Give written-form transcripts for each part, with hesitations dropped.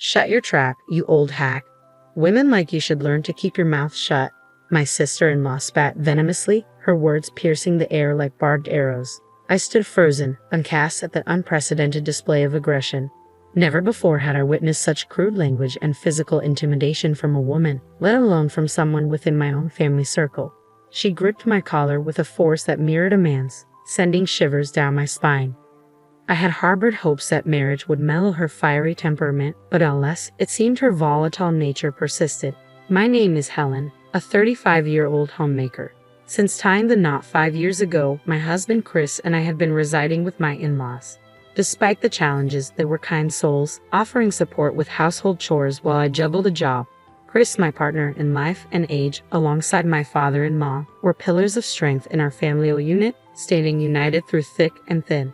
"Shut your trap, you old hack. Women like you should learn to keep your mouth shut," my sister-in-law spat venomously, her words piercing the air like barbed arrows. I stood frozen, aghast at the unprecedented display of aggression. Never before had I witnessed such crude language and physical intimidation from a woman, let alone from someone within my own family circle. She gripped my collar with a force that mirrored a man's, sending shivers down my spine. I had harbored hopes that marriage would mellow her fiery temperament, but alas, it seemed her volatile nature persisted. "My name is Helen, a 35-year-old homemaker. Since tying the knot 5 years ago, my husband Chris and I had been residing with my in-laws. Despite the challenges, they were kind souls, offering support with household chores while I juggled a job. Chris, my partner in life and age, alongside my father-in-law, were pillars of strength in our family unit, standing united through thick and thin.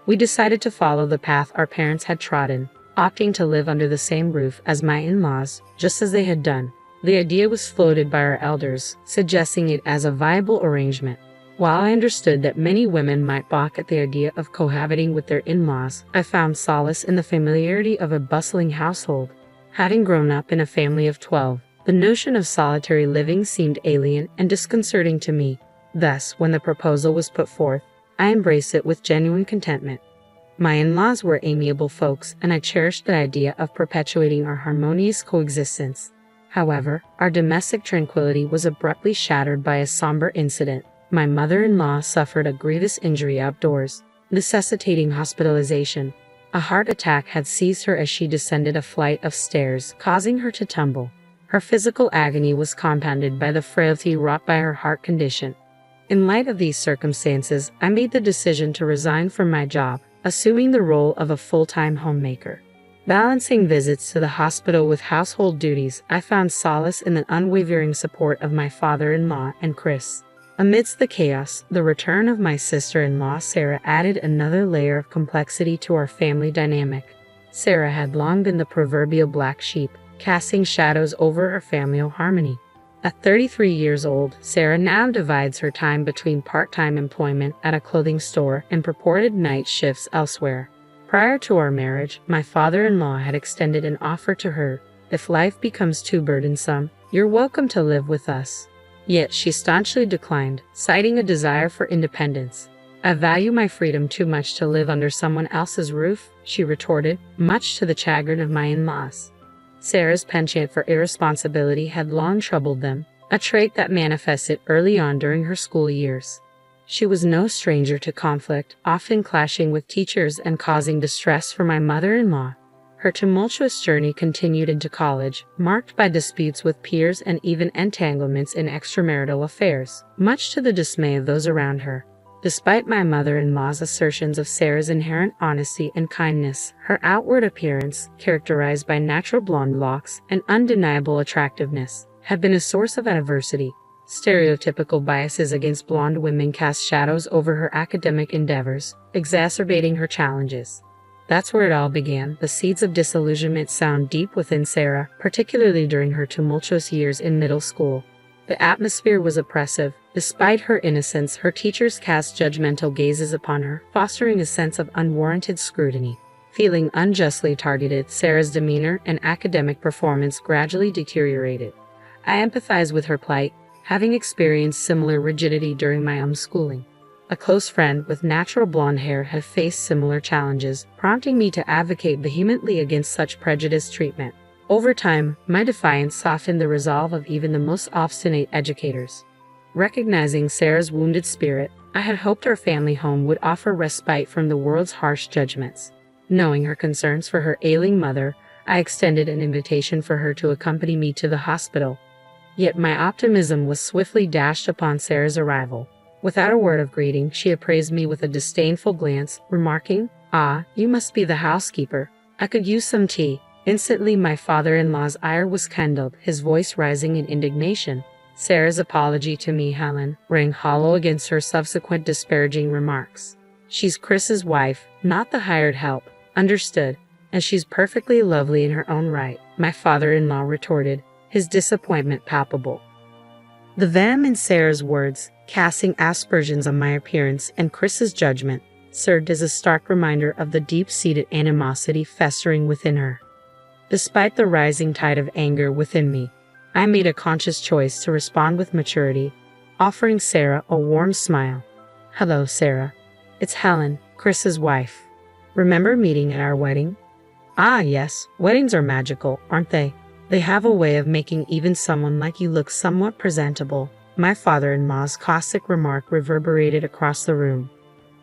We decided to follow the path our parents had trodden, opting to live under the same roof as my in-laws, just as they had done. The idea was floated by our elders, suggesting it as a viable arrangement. While I understood that many women might balk at the idea of cohabiting with their in-laws, I found solace in the familiarity of a bustling household. Having grown up in a family of 12, the notion of solitary living seemed alien and disconcerting to me. Thus, when the proposal was put forth, I embraced it with genuine contentment. My in-laws were amiable folks, and I cherished the idea of perpetuating our harmonious coexistence. However, our domestic tranquility was abruptly shattered by a somber incident. My mother-in-law suffered a grievous injury outdoors, necessitating hospitalization. A heart attack had seized her as she descended a flight of stairs, causing her to tumble. Her physical agony was compounded by the frailty wrought by her heart condition. In light of these circumstances, I made the decision to resign from my job, assuming the role of a full-time homemaker. Balancing visits to the hospital with household duties, I found solace in the unwavering support of my father-in-law and Chris. Amidst the chaos, the return of my sister-in-law Sarah added another layer of complexity to our family dynamic. Sarah had long been the proverbial black sheep, casting shadows over our family harmony. At 33 years old, Sarah now divides her time between part-time employment at a clothing store and purported night shifts elsewhere. Prior to our marriage, my father-in-law had extended an offer to her: "If life becomes too burdensome, you're welcome to live with us." Yet she staunchly declined, citing a desire for independence. "I value my freedom too much to live under someone else's roof," she retorted, much to the chagrin of my in-laws. Sarah's penchant for irresponsibility had long troubled them, a trait that manifested early on during her school years. She was no stranger to conflict, often clashing with teachers and causing distress for my mother-in-law. Her tumultuous journey continued into college, marked by disputes with peers and even entanglements in extramarital affairs, much to the dismay of those around her. Despite my mother-in-law's assertions of Sarah's inherent honesty and kindness, her outward appearance, characterized by natural blonde locks and undeniable attractiveness, had been a source of adversity. Stereotypical biases against blonde women cast shadows over her academic endeavors, exacerbating her challenges. That's where it all began. The seeds of disillusionment sown deep within Sarah, particularly during her tumultuous years in middle school. The atmosphere was oppressive. Despite her innocence, her teachers cast judgmental gazes upon her, fostering a sense of unwarranted scrutiny. Feeling unjustly targeted, Sarah's demeanor and academic performance gradually deteriorated. I empathized with her plight, having experienced similar rigidity during my own schooling. A close friend with natural blonde hair had faced similar challenges, prompting me to advocate vehemently against such prejudiced treatment. Over time, my defiance softened the resolve of even the most obstinate educators. Recognizing Sarah's wounded spirit, I had hoped our family home would offer respite from the world's harsh judgments. Knowing her concerns for her ailing mother, I extended an invitation for her to accompany me to the hospital. Yet my optimism was swiftly dashed upon Sarah's arrival. Without a word of greeting, she appraised me with a disdainful glance, remarking, "Ah, you must be the housekeeper. I could use some tea." Instantly, my father-in-law's ire was kindled, his voice rising in indignation. Sarah's apology to me, Helen, rang hollow against her subsequent disparaging remarks. "She's Chris's wife, not the hired help. Understood. And she's perfectly lovely in her own right," my father-in-law retorted, his disappointment palpable. The venom in Sarah's words, casting aspersions on my appearance and Chris's judgment, served as a stark reminder of the deep-seated animosity festering within her. Despite the rising tide of anger within me, I made a conscious choice to respond with maturity, offering Sarah a warm smile. "Hello, Sarah. It's Helen, Chris's wife. Remember meeting at our wedding?" "Ah, yes, weddings are magical, aren't they? They have a way of making even someone like you look somewhat presentable." My father-in-law's caustic remark reverberated across the room.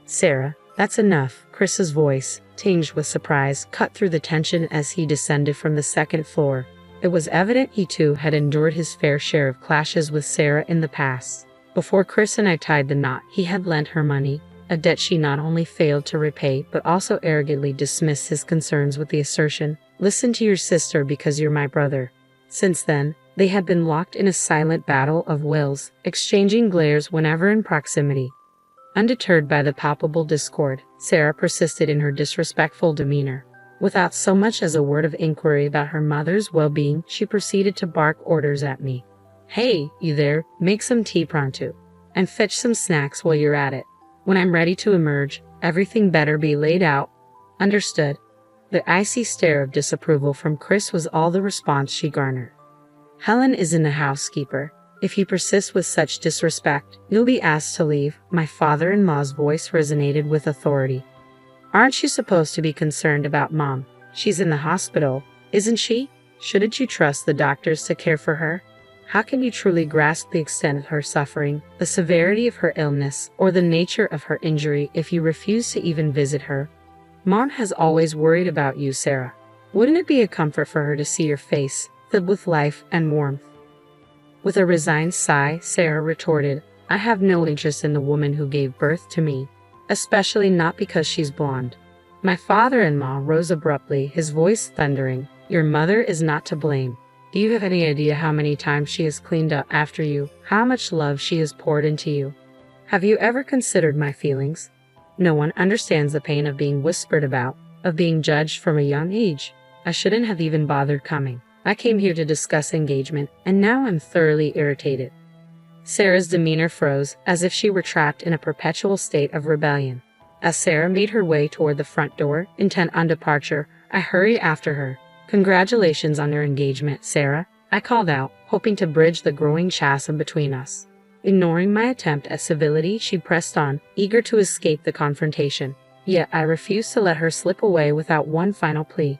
"Sarah, that's enough." Chris's voice, tinged with surprise, cut through the tension as he descended from the second floor. It was evident he too had endured his fair share of clashes with Sarah in the past. Before Chris and I tied the knot, he had lent her money, a debt she not only failed to repay but also arrogantly dismissed his concerns with the assertion, "Listen to your sister because you're my brother." Since then, they had been locked in a silent battle of wills, exchanging glares whenever in proximity. Undeterred by the palpable discord, Sarah persisted in her disrespectful demeanor. Without so much as a word of inquiry about her mother's well-being, she proceeded to bark orders at me. "Hey, you there, make some tea pronto. And fetch some snacks while you're at it. When I'm ready to emerge, everything better be laid out." "Understood." The icy stare of disapproval from Chris was all the response she garnered. "Helen isn't a housekeeper. If you persist with such disrespect, you'll be asked to leave." My father-in-law's voice resonated with authority. "Aren't you supposed to be concerned about Mom? She's in the hospital, isn't she? Shouldn't you trust the doctors to care for her? How can you truly grasp the extent of her suffering, the severity of her illness, or the nature of her injury if you refuse to even visit her? Mom has always worried about you, Sarah. Wouldn't it be a comfort for her to see your face, filled with life and warmth?" With a resigned sigh, Sarah retorted, "I have no interest in the woman who gave birth to me, especially not because she's blonde." My father-in-law rose abruptly, his voice thundering, "Your mother is not to blame. Do you have any idea how many times she has cleaned up after you, how much love she has poured into you? Have you ever considered my feelings? No one understands the pain of being whispered about, of being judged from a young age. I shouldn't have even bothered coming. I came here to discuss engagement, and now I'm thoroughly irritated." Sarah's demeanor froze, as if she were trapped in a perpetual state of rebellion. As Sarah made her way toward the front door, intent on departure, I hurried after her. "Congratulations on your engagement, Sarah," I called out, hoping to bridge the growing chasm between us. Ignoring my attempt at civility, she pressed on, eager to escape the confrontation. Yet I refused to let her slip away without one final plea.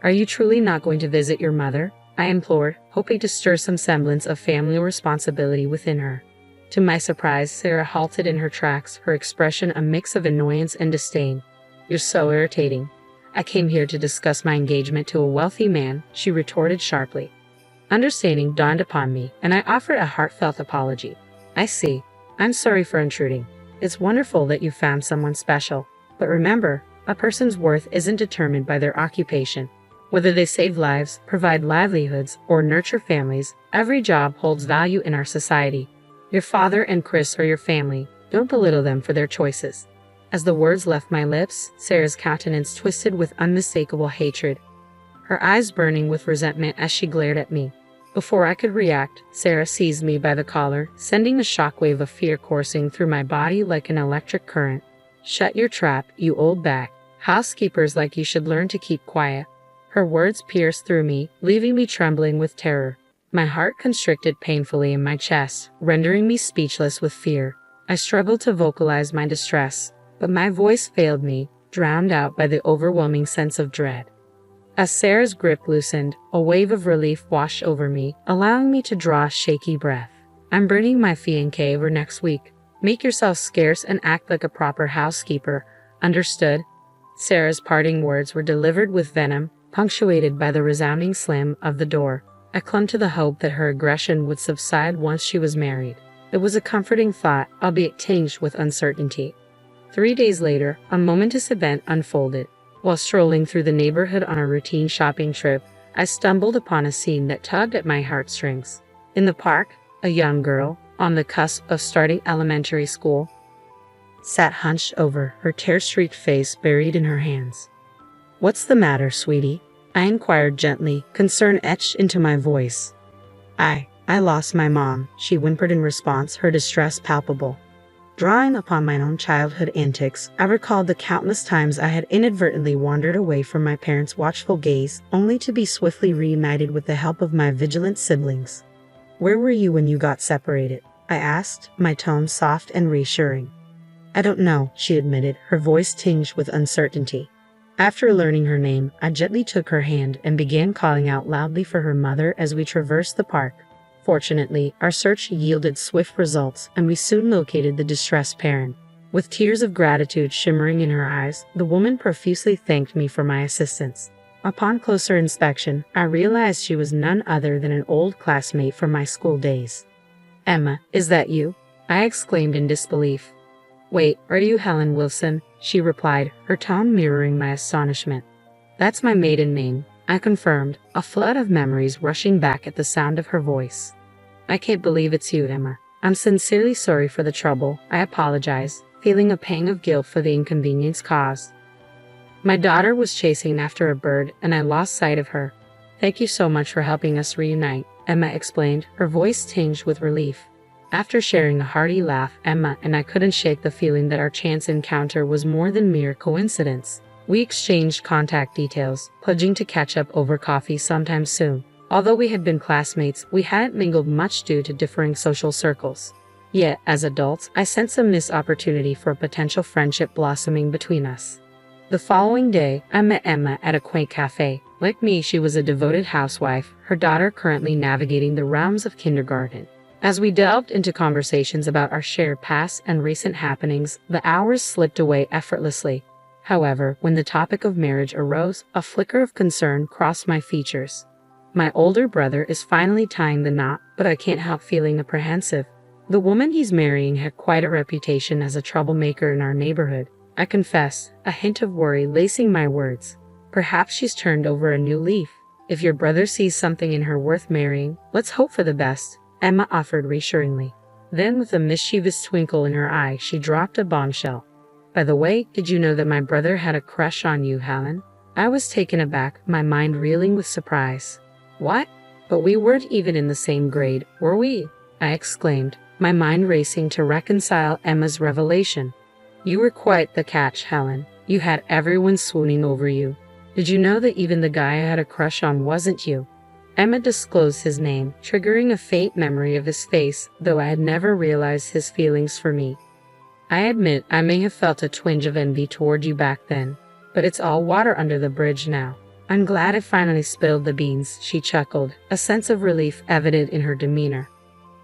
"Are you truly not going to visit your mother?" I implored, hoping to stir some semblance of family responsibility within her. To my surprise, Sarah halted in her tracks, her expression a mix of annoyance and disdain. "You're so irritating. I came here to discuss my engagement to a wealthy man," she retorted sharply. Understanding dawned upon me, and I offered a heartfelt apology. "I see. I'm sorry for intruding. It's wonderful that you found someone special. But remember, a person's worth isn't determined by their occupation. Whether they save lives, provide livelihoods, or nurture families, every job holds value in our society. Your father and Chris are your family. Don't belittle them for their choices." As the words left my lips, Sarah's countenance twisted with unmistakable hatred, her eyes burning with resentment as she glared at me. Before I could react, Sarah seized me by the collar, sending a shockwave of fear coursing through my body like an electric current. "Shut your trap, you old bag. Housekeepers like you should learn to keep quiet." Her words pierced through me, leaving me trembling with terror. My heart constricted painfully in my chest, rendering me speechless with fear. I struggled to vocalize my distress, but my voice failed me, drowned out by the overwhelming sense of dread. As Sarah's grip loosened, a wave of relief washed over me, allowing me to draw a shaky breath. "I'm bringing my fiancé over next week. Make yourself scarce and act like a proper housekeeper. Understood?" Sarah's parting words were delivered with venom, punctuated by the resounding slam of the door. I clung to the hope that her aggression would subside once she was married. It was a comforting thought, albeit tinged with uncertainty. 3 days later, a momentous event unfolded. While strolling through the neighborhood on a routine shopping trip, I stumbled upon a scene that tugged at my heartstrings. In the park, a young girl, on the cusp of starting elementary school, sat hunched over, her tear-streaked face buried in her hands. "What's the matter, sweetie?" I inquired gently, concern etched into my voice. I lost my mom," she whimpered in response, her distress palpable. Drawing upon my own childhood antics, I recalled the countless times I had inadvertently wandered away from my parents' watchful gaze, only to be swiftly reunited with the help of my vigilant siblings. "Where were you when you got separated?" I asked, my tone soft and reassuring. "I don't know," she admitted, her voice tinged with uncertainty. After learning her name, I gently took her hand and began calling out loudly for her mother as we traversed the park. Fortunately, our search yielded swift results, and we soon located the distressed parent. With tears of gratitude shimmering in her eyes, the woman profusely thanked me for my assistance. Upon closer inspection, I realized she was none other than an old classmate from my school days. "Emma, is that you?" I exclaimed in disbelief. "Wait, are you Helen Wilson?" she replied, her tone mirroring my astonishment. "That's my maiden name," I confirmed, a flood of memories rushing back at the sound of her voice. "I can't believe it's you, Emma. I'm sincerely sorry for the trouble," I apologized, feeling a pang of guilt for the inconvenience caused. "My daughter was chasing after a bird, and I lost sight of her. Thank you so much for helping us reunite," Emma explained, her voice tinged with relief. After sharing a hearty laugh, Emma and I couldn't shake the feeling that our chance encounter was more than mere coincidence. We exchanged contact details, pledging to catch up over coffee sometime soon. Although we had been classmates, we hadn't mingled much due to differing social circles. Yet, as adults, I sensed a missed opportunity for a potential friendship blossoming between us. The following day, I met Emma at a quaint cafe. Like me, she was a devoted housewife, her daughter currently navigating the realms of kindergarten. As we delved into conversations about our shared past and recent happenings, the hours slipped away effortlessly. However, when the topic of marriage arose, a flicker of concern crossed my features. My older brother is finally tying the knot, but I can't help feeling apprehensive. The woman he's marrying had quite a reputation as a troublemaker in our neighborhood. I confess, a hint of worry lacing my words. Perhaps she's turned over a new leaf. "If your brother sees something in her worth marrying, let's hope for the best," Emma offered reassuringly. Then, with a mischievous twinkle in her eye, she dropped a bombshell. "By the way, did you know that my brother had a crush on you, Helen?" I was taken aback, my mind reeling with surprise. "What? But we weren't even in the same grade, were we?" I exclaimed, my mind racing to reconcile Emma's revelation. "You were quite the catch, Helen. You had everyone swooning over you. Did you know that even the guy I had a crush on wasn't you?" Emma disclosed his name, triggering a faint memory of his face, though I had never realized his feelings for me. "I admit I may have felt a twinge of envy toward you back then, but it's all water under the bridge now. I'm glad I finally spilled the beans," she chuckled, a sense of relief evident in her demeanor.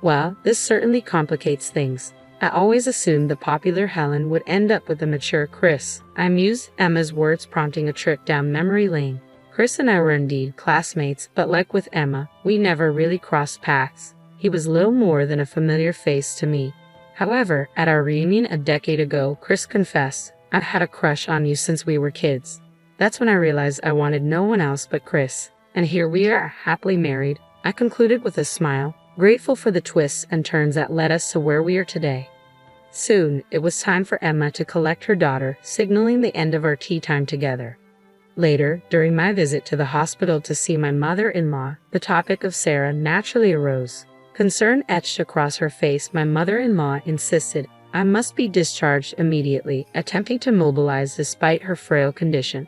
"Well, this certainly complicates things. I always assumed the popular Helen would end up with the mature Chris," I mused, Emma's words prompting a trip down memory lane. Chris and I were indeed classmates, but like with Emma, we never really crossed paths. He was little more than a familiar face to me. However, at our reunion a decade ago, Chris confessed, "I've had a crush on you since we were kids." That's when I realized I wanted no one else but Chris. And here we are, happily married, I concluded with a smile, grateful for the twists and turns that led us to where we are today. Soon, it was time for Emma to collect her daughter, signaling the end of our tea time together. Later, during my visit to the hospital to see my mother-in-law, the topic of Sarah naturally arose. Concern etched across her face, my mother-in-law insisted I must be discharged immediately, attempting to mobilize despite her frail condition.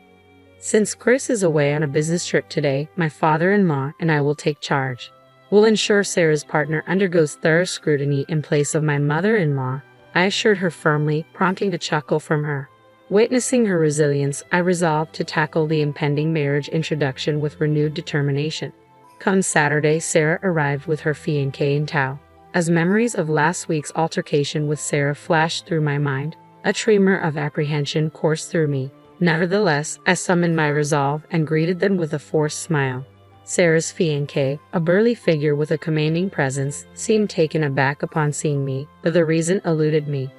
"Since Chris is away on a business trip today, my father-in-law and I will take charge. We'll ensure Sarah's partner undergoes thorough scrutiny in place of my mother-in-law," I assured her firmly, prompting a chuckle from her. Witnessing her resilience, I resolved to tackle the impending marriage introduction with renewed determination. Come Saturday, Sarah arrived with her fiancé in tow. As memories of last week's altercation with Sarah flashed through my mind, a tremor of apprehension coursed through me. Nevertheless, I summoned my resolve and greeted them with a forced smile. Sarah's fiancé, a burly figure with a commanding presence, seemed taken aback upon seeing me, but the reason eluded me.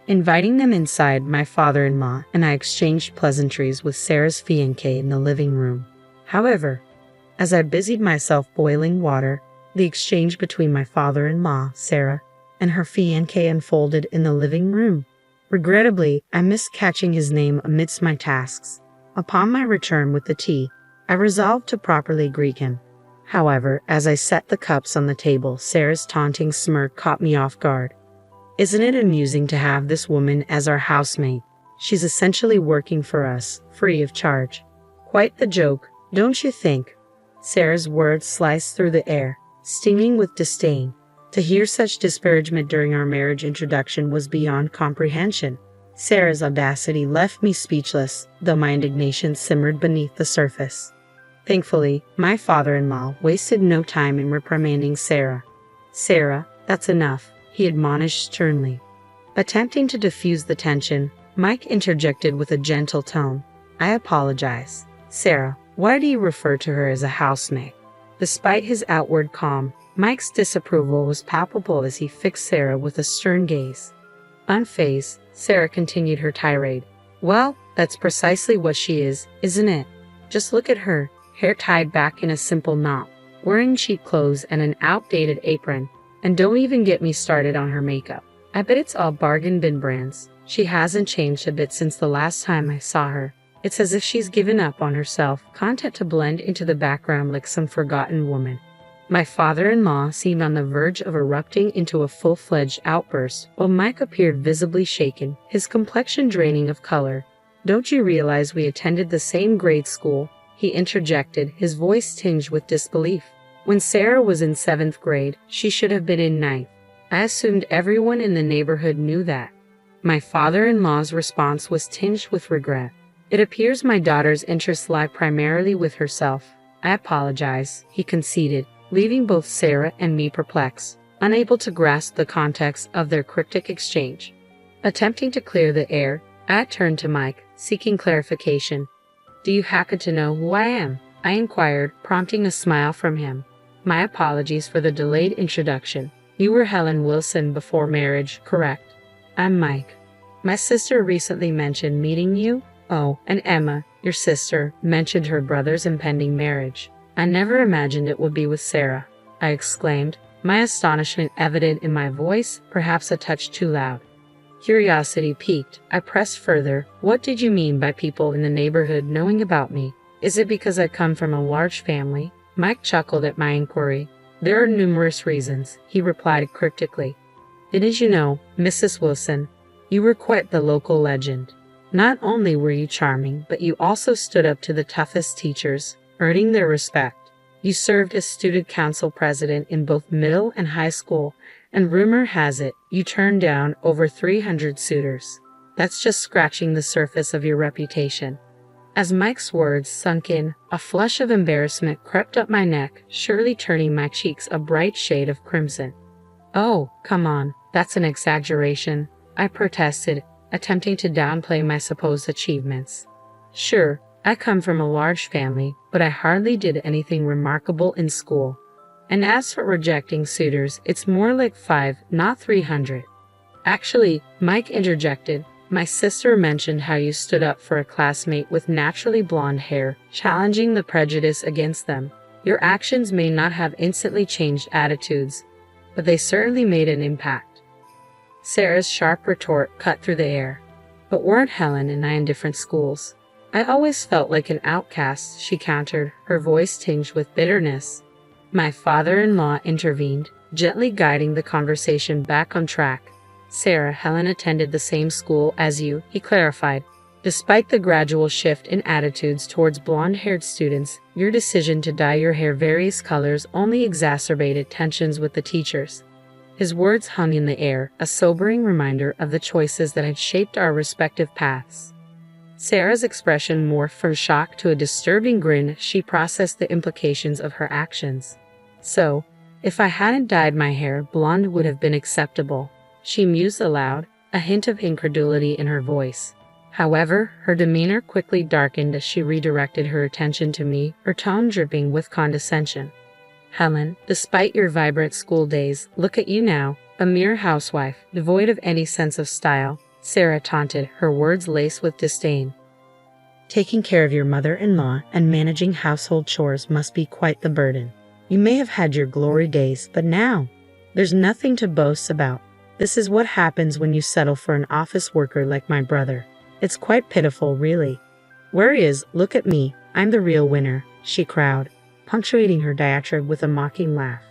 Inviting them inside, my father-in-law and I exchanged pleasantries with Sarah's fiancé in the living room. However, as I busied myself boiling water, the exchange between my father-in-law, Sarah, and her fiancé unfolded in the living room. Regrettably, I missed catching his name amidst my tasks. Upon my return with the tea, I resolved to properly greet him. However, as I set the cups on the table, Sarah's taunting smirk caught me off guard. Isn't it amusing to have this woman as our housemaid? She's essentially working for us, free of charge. Quite the joke, don't you think? Sarah's words sliced through the air, stinging with disdain. To hear such disparagement during our marriage introduction was beyond comprehension. Sarah's audacity left me speechless, though my indignation simmered beneath the surface. Thankfully, my father-in-law wasted no time in reprimanding Sarah. "Sarah, that's enough," he admonished sternly. Attempting to diffuse the tension, Mike interjected with a gentle tone. "I apologize. Sarah, why do you refer to her as a housemaid?" Despite his outward calm, Mike's disapproval was palpable as he fixed Sarah with a stern gaze. Unfazed, Sarah continued her tirade. "Well, that's precisely what she is, isn't it? Just look at her, hair tied back in a simple knot, wearing cheap clothes and an outdated apron. And don't even get me started on her makeup. I bet it's all bargain bin brands. She hasn't changed a bit since the last time I saw her. It's as if she's given up on herself, content to blend into the background like some forgotten woman." My father-in-law seemed on the verge of erupting into a full-fledged outburst, while Mike appeared visibly shaken, his complexion draining of color. "Don't you realize we attended the same grade school?" he interjected, his voice tinged with disbelief. "When Sarah was in 7th grade, she should have been in 9th. I assumed everyone in the neighborhood knew that." My father-in-law's response was tinged with regret. "It appears my daughter's interests lie primarily with herself. I apologize," he conceded, leaving both Sarah and me perplexed, unable to grasp the context of their cryptic exchange. Attempting to clear the air, I turned to Mike, seeking clarification. "Do you happen to know who I am?" I inquired, prompting a smile from him. "My apologies for the delayed introduction. You were Helen Wilson before marriage, correct?" "I'm Mike. My sister recently mentioned meeting you." "Oh, and Emma, your sister, mentioned her brother's impending marriage. I never imagined it would be with Sarah," I exclaimed, my astonishment evident in my voice, perhaps a touch too loud. Curiosity piqued, I pressed further. "What did you mean by people in the neighborhood knowing about me? Is it because I come from a large family?" Mike chuckled at my inquiry. "There are numerous reasons," he replied cryptically. "Didn't you know, Mrs. Wilson, you were quite the local legend. Not only were you charming, but you also stood up to the toughest teachers, earning their respect. You served as student council president in both middle and high school, and rumor has it you turned down over 300 suitors. That's just scratching the surface of your reputation." As Mike's words sunk in, a flush of embarrassment crept up my neck, surely turning my cheeks a bright shade of crimson. "Oh, come on, that's an exaggeration," I protested, attempting to downplay my supposed achievements. "Sure, I come from a large family, but I hardly did anything remarkable in school. And as for rejecting suitors, it's more like 5, not 300. Actually," Mike interjected, "my sister mentioned how you stood up for a classmate with naturally blonde hair, challenging the prejudice against them. Your actions may not have instantly changed attitudes, but they certainly made an impact." Sarah's sharp retort cut through the air. "But weren't Helen and I in different schools? I always felt like an outcast," she countered, her voice tinged with bitterness. My father-in-law intervened, gently guiding the conversation back on track. "Sarah, Helen attended the same school as you," he clarified. "Despite the gradual shift in attitudes towards blonde-haired students, your decision to dye your hair various colors only exacerbated tensions with the teachers." His words hung in the air, a sobering reminder of the choices that had shaped our respective paths. Sarah's expression morphed from shock to a disturbing grin as she processed the implications of her actions. "So, if I hadn't dyed my hair, blonde would have been acceptable," she mused aloud, a hint of incredulity in her voice. However, her demeanor quickly darkened as she redirected her attention to me, her tone dripping with condescension. "Helen, despite your vibrant school days, look at you now, a mere housewife, devoid of any sense of style," Sarah taunted, her words laced with disdain. "Taking care of your mother-in-law and managing household chores must be quite the burden. You may have had your glory days, but now, there's nothing to boast about. This is what happens when you settle for an office worker like my brother. It's quite pitiful, really. Whereas, look at me, I'm the real winner," she crowed, punctuating her diatribe with a mocking laugh.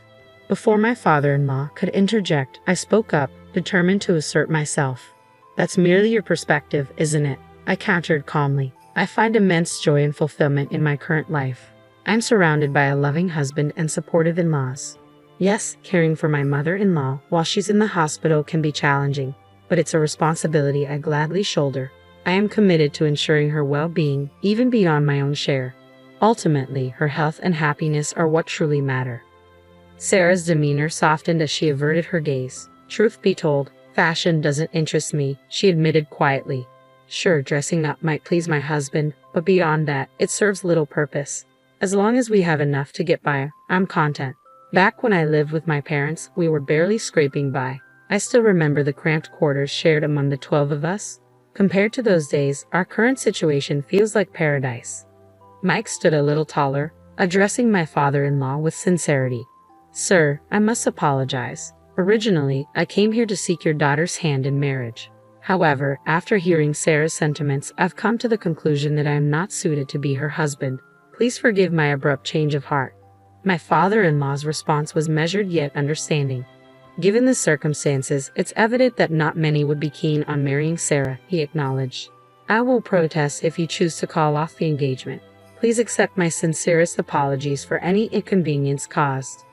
Before my father-in-law could interject, I spoke up, determined to assert myself. That's merely your perspective, isn't it? I countered calmly. I find immense joy and fulfillment in my current life. I'm surrounded by a loving husband and supportive in-laws. Yes, caring for my mother-in-law while she's in the hospital can be challenging, but it's a responsibility I gladly shoulder. I am committed to ensuring her well-being, even beyond my own share. Ultimately, her health and happiness are what truly matter. Sarah's demeanor softened as she averted her gaze. Truth be told, fashion doesn't interest me, she admitted quietly. Sure, dressing up might please my husband, but beyond that, it serves little purpose. As long as we have enough to get by, I'm content. Back when I lived with my parents, we were barely scraping by. I still remember the cramped quarters shared among the 12 of us. Compared to those days, our current situation feels like paradise. Mike stood a little taller, addressing my father-in-law with sincerity. Sir, I must apologize. Originally, I came here to seek your daughter's hand in marriage. However, after hearing Sarah's sentiments, I've come to the conclusion that I am not suited to be her husband. Please forgive my abrupt change of heart. My father-in-law's response was measured yet understanding. Given the circumstances, it's evident that not many would be keen on marrying Sarah, he acknowledged. I will protest if you choose to call off the engagement. Please accept my sincerest apologies for any inconvenience caused.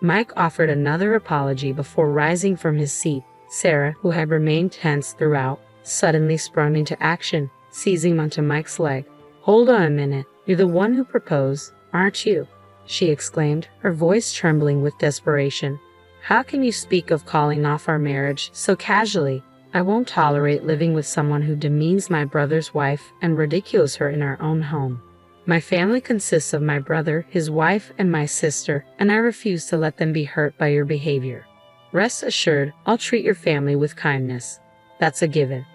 Mike offered another apology before rising from his seat. Sarah, who had remained tense throughout, suddenly sprung into action, seizing onto Mike's leg. Hold on a minute, you're the one who proposed, aren't you? She exclaimed, her voice trembling with desperation. How can you speak of calling off our marriage so casually? I won't tolerate living with someone who demeans my brother's wife and ridicules her in our own home. My family consists of my brother, his wife, and my sister, and I refuse to let them be hurt by your behavior. Rest assured, I'll treat your family with kindness. That's a given.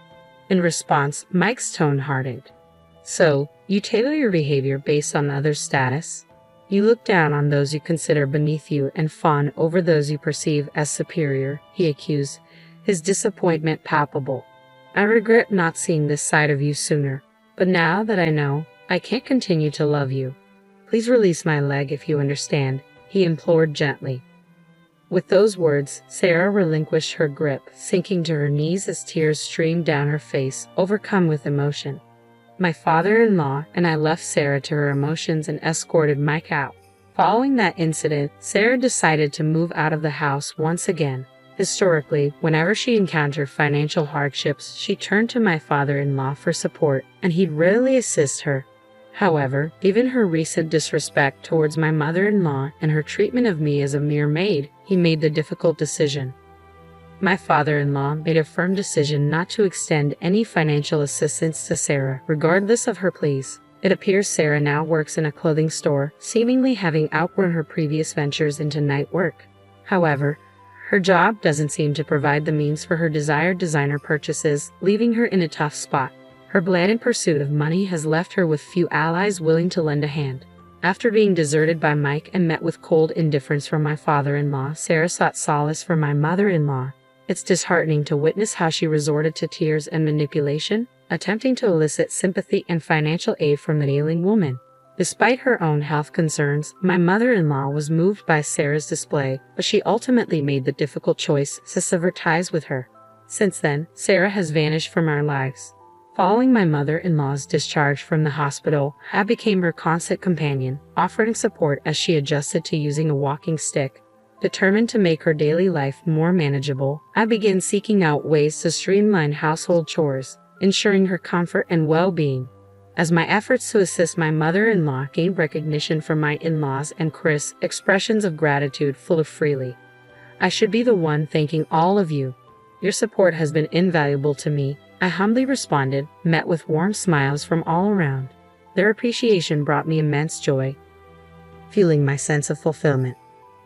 In response, Mike's tone hardened. So, you tailor your behavior based on others' status? You look down on those you consider beneath you and fawn over those you perceive as superior, he accused, his disappointment palpable. I regret not seeing this side of you sooner, but now that I know, I can't continue to love you. Please release my leg if you understand, he implored gently. With those words, Sarah relinquished her grip, sinking to her knees as tears streamed down her face, overcome with emotion. My father-in-law and I left Sarah to her emotions and escorted Mike out. Following that incident, Sarah decided to move out of the house once again. Historically, whenever she encountered financial hardships, she turned to my father-in-law for support, and he'd rarely assist her. However, given her recent disrespect towards my mother-in-law and her treatment of me as a mere maid, he made the difficult decision. My father-in-law made a firm decision not to extend any financial assistance to Sarah, regardless of her pleas. It appears Sarah now works in a clothing store, seemingly having outgrown her previous ventures into night work. However, her job doesn't seem to provide the means for her desired designer purchases, leaving her in a tough spot. Her blatant pursuit of money has left her with few allies willing to lend a hand. After being deserted by Mike and met with cold indifference from my father-in-law, Sarah sought solace from my mother-in-law. It's disheartening to witness how she resorted to tears and manipulation, attempting to elicit sympathy and financial aid from the ailing woman. Despite her own health concerns, my mother-in-law was moved by Sarah's display, but she ultimately made the difficult choice to sever ties with her. Since then, Sarah has vanished from our lives. Following my mother-in-law's discharge from the hospital, I became her constant companion, offering support as she adjusted to using a walking stick. Determined to make her daily life more manageable, I began seeking out ways to streamline household chores, ensuring her comfort and well-being. As my efforts to assist my mother-in-law gained recognition from my in-laws and Chris, expressions of gratitude flowed freely. I should be the one thanking all of you. Your support has been invaluable to me, I humbly responded, met with warm smiles from all around. Their appreciation brought me immense joy, fueling my sense of fulfillment.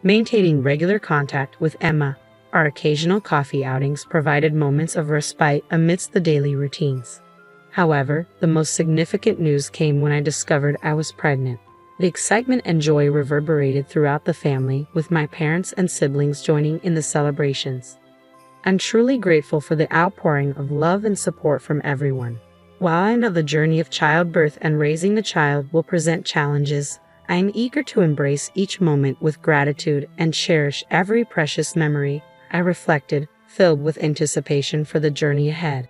Maintaining regular contact with Emma, our occasional coffee outings provided moments of respite amidst the daily routines. However, the most significant news came when I discovered I was pregnant. The excitement and joy reverberated throughout the family, with my parents and siblings joining in the celebrations. I'm truly grateful for the outpouring of love and support from everyone. While I know the journey of childbirth and raising a child will present challenges, I am eager to embrace each moment with gratitude and cherish every precious memory. I reflected, filled with anticipation for the journey ahead.